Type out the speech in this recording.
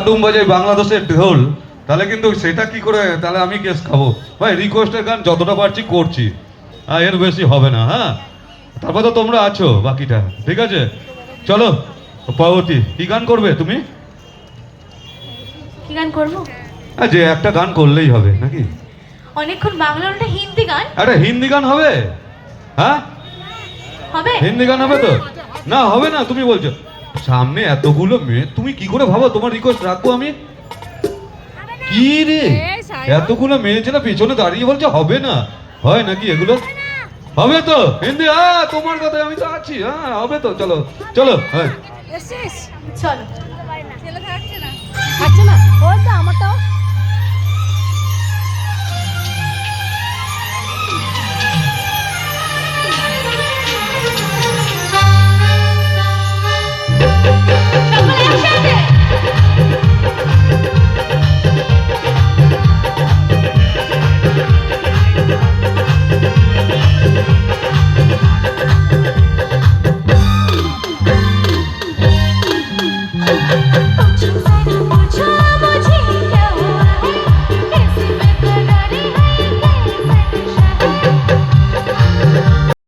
ডুম বাজাই বাংলাদেশের ঢোল, তাহলে কিন্তু সেটা কি করে, তাহলে আমি কেস খাবো ভাই। রিকোয়েস্টের গান যতটা পারছি করছি, এর বেশি হবে না। হ্যাঁ, তারপর তো তোমরা আছো বাকিটা, ঠিক আছে? চলো পার্বতী, কি গান করবে তুমি? কি গান করবো? যে একটা গান করলেই হবে নাকি? অনেকক্ষণ বাংলা একটা হিন্দি গান। একটা হিন্দি গান হবে? হ্যাঁ, হবে। হিন্দি গান হবে তো? না হবে না তুমি বলছো? সামনে এতগুলো মেয়ে, তুমি কি করে ভাবো তোমার রিকোয়েস্ট রাখবো আমি? কি রে, এতগুলো মেয়ে ছেলে পেছনে দাঁড়িয়ে বলছে হবে না? হয় নাকি এগুলো? হবে তো হিন্দি? হ্যাঁ, তোমার কথায় আমি তো আছি। হ্যাঁ হবে তো, চলো চলো। হ্যাঁ চলো। থাকছে না ওই তো আমারটাও